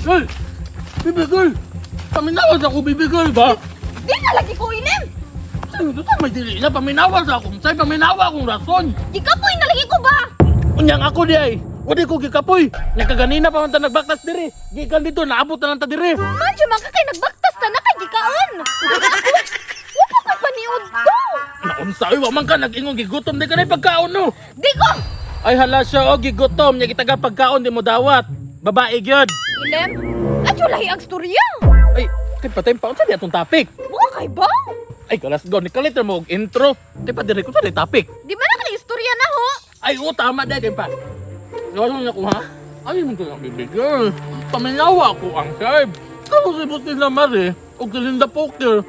Girl! Baby girl! Paminawas ako, baby girl ba? Di na lagi ko ilim. Saan ito sa may dili na? Paminawas ako. Sa'yo paminawa akong rason. Ikapoy na lagi ko ba? Unyang ako di ay. Wadi ko gikapoy. Nya kaganina pa man ta nagbaktas diri. Gikan dito naabot na lang ta diri. Manjo man ka kay nagbaktas na kay gikaon. Wala ko paniud to. Naunsa wa man ka nag-ingon gigutom di ka na pagkaon no. Di ko. Ay hala siya o gigutom nya gitaga pagkaon di mo dawat. Babae gyud. Ilim? Adyo lahi ang storya. Ay kay patay pa unsa di atong topic? Mukha kay ba? Ay kalas go ni kalit mo og intro. Kay pa diri ko sa topic. Di ba na kay istorya na ho? Ay oo tama dai kay pa. Gawin niya ko ha? Ay mo ko ang baby girl. Paminawa ko ang serve. Kamu si Buti na Mari o Galinda Poker.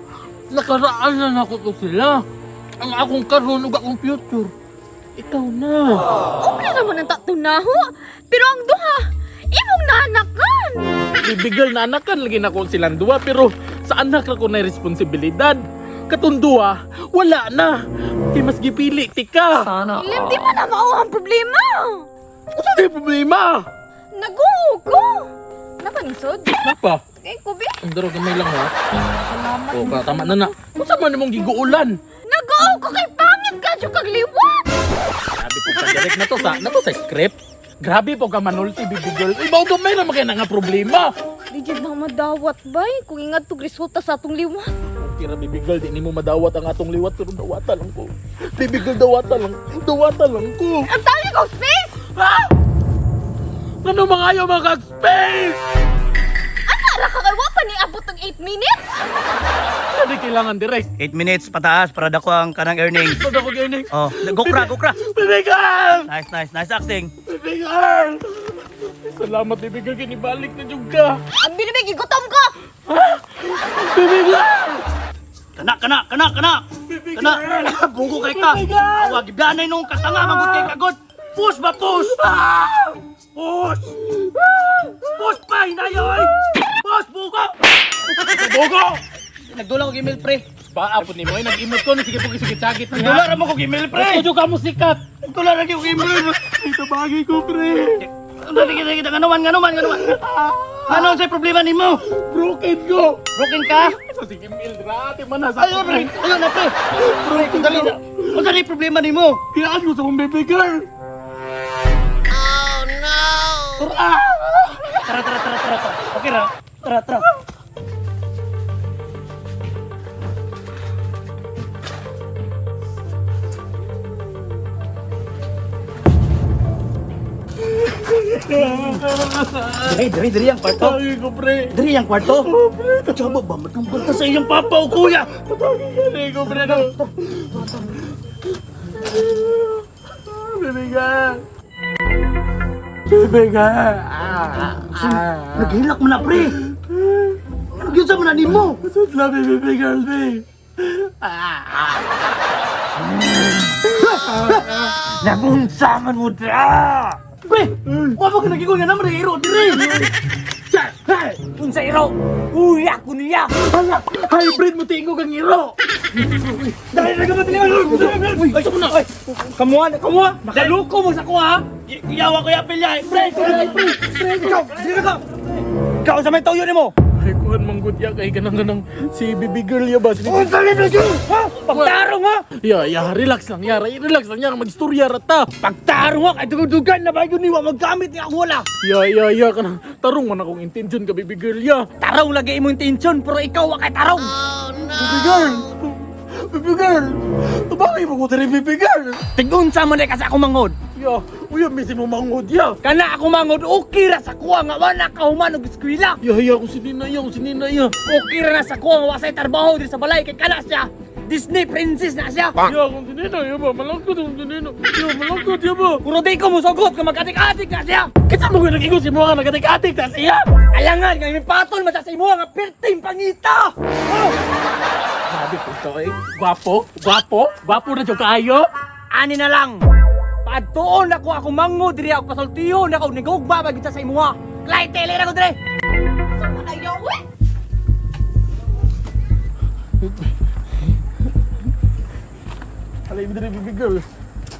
Nakaraan na ako to sila. Ang akong karon ug akong future. Ikaw na. Okay naman ang tato na ho. Pero ang duha, imong nanakan. Baby girl na anakan lagi na ko silang duwa pero sa anak ako na responsibilidad. Katundua, wala na. Kay mas gipili tika. Ilim, di man na mao ang problema. Ano di problema? Nagugo. Napanisod? Napa? Kay kubi. Ang daro gamay lang ha. Salamat. O ka tama na na. Unsa man nimong giguulan? Nagugo kay pangit ka jud kag liwat. Grabe po ka direct na to sa script. Grabe po ka manulti baby girl. Ibaw gamay na magay nga problema. Di jud nang madawat bay kung ingad tug resulta sa atong liwat. Tira baby girl, di nimo madawat ang atong liwat pero dawatan lang ko. Baby girl dawatan lang ko. Ang dami ko space. Ha? Ano mga ayaw mag-space? Ana ra ka kay wa pa ni abot ng 8 minutes. Ano di kailangan direct? 8 minutes pataas para dako ang kanang earnings. Pag ako gaining. Oh, gukra. Baby girl! Nice acting. Baby girl! Salamat baby girl, kinibalik na yung ka. Ang binibig igutom ko. Baby girl! Kana. Baby Kana. girl! Bugo kay ka. Baby girl! Awag gibanay nung katanga magud kay kagot. Push ba push? Push! Push pa inayoy. Push bugo. Bogo! Nagdula ko email pre. Ba, apod ni mo, nag-email ko, sige sagit Nagdula ra mo ko email pre. Gusto ka mo sikat! Nagdula ra ko email. Ito bagay ko, pre! Dali kita nganuman. Ano sa problema nimo? Broken ko! Broken ka? Ito sige, Mil, drate man nasa Ayun pre. Ayun na pre. Broken dali. Ano sa problema nimo? Kiyaan ko sa kong baby girl! Tara. Okay ra. Tara. Diri ang kwarto. Bagay ko, pre! Diri ang kwarto. Kachaba ba matungkol ka sa iyong papa o kuya? Bagay ko, pre! Baby girl! Baby girl! Naghilak mo na pre. Ano gyud sa manan nimo? Masad lang, baby girl, babe! Nagunsaman mo dra. Pre, wa ba ka nagigoy nga naman iro diri? Hey, unsa iro? Uya ko niya. Hala! Hybrid mo tingog ang iro! Dali na ka matiliwan. Ay, sumuna. Kamuha. Naluko mo sa kuha. Iyawa ko yapil ya. Pre, ikaw, dili ka. Ikaw sa may toyo nimo. Ay, kuhan manggod ya kay ganang si baby girl ya ba? Unsa ni bigyo? Ha? Pagtarong ha? Relax lang ya, mag-istorya rata. Pagtarong ha? Kay dugudugan na ba yun niwa maggamit ni ako wala. Ya, kanang tarong man akong intention ka baby girl ya. Tarong lagi imong intention pero ikaw wa kay tarong. Baby girl, bakit mo ko tari baby girl? Tigunsa man kasi ako mangod. Ya, uya misi mo mangod ya. Kana ako mangod okay ra sa kuha nga wala ka human og eskwela. Ya, kung sinina ya. Okay ra na sa kuha nga wa say trabaho diri sa balay kay kana siya. Disney princess na siya. Ya, kung sinina ya ba, malangkot kung sinina. Ya, malangkot ya ba. Puro di ko musugot ka magatik-atik na siya. Kita mo ko nag-igo si mga nagatik-atik ta siya. Alangan nga may patol mata sa imo nga perting pangita. Oh! Grabe ko to eh. Gwapo na dyan kaayo. Ani na lang. Padtuon ako mangod diri ako pasultiyon ako nigugba bagita sa imo. Klay tele ra ko dire. Sama na yawe. Alay mo diri baby girl.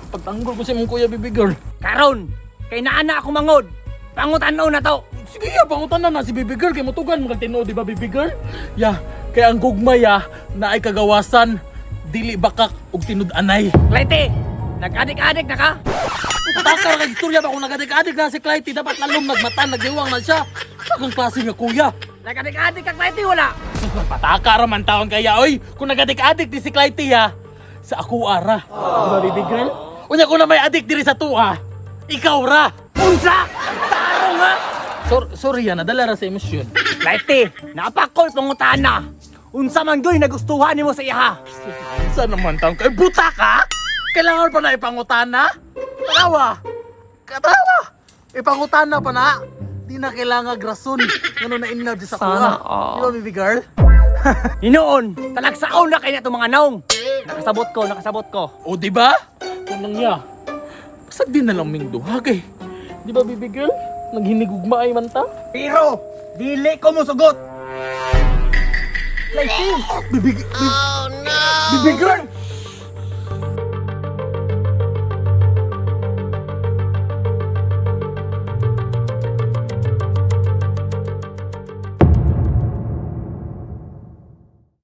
Pagtanggol ko si mong kuya baby girl. Karon kay naana ako mangod. Pangutan-o na to. Sige ya, pangutan na si baby girl. Kaya mutugan, magtino, di ba baby girl? Ya, kaya ang gugmay na ay kagawasan, dili bakak og tinud-anay. Clayty, nag-adik-adik na ka? Patakar kay istorya ba kung nagadik-adik na si Clytie, dapat lalong nagmata, nagdiwang na siya. Sa kang klase nga kuya. Nag-adik-adik ka, Clayty, wala. Patakar man taon kaya, oy. Kung nagadik-adik di si Clytie sa ako ara. Di ba baby girl? Unya ko na may adik diri sa tuwa. Ikaw ra. Unsa? Taro nga. Sorry nadala ra sa emosyon. Clayty, napakol pangutana. Unsa man goy nagustuhan nimo sa iha? Sa naman taon kay buta ka? Kailangan pa na ipangutana? Katawa! Ipangutana pa na. Di na kailangan grason. Ano na in love sa kuha. Di ba, baby girl? Hinoon, talagsaon na kaya itong mga naong. Nakasabot ko. O, di ba? Kunang niya. Pasag din na lang ming duha kay. Di ba, baby girl? Naghinigugma ay man ta? Pero, dili ko mo sugot. Clayty, Baby girl!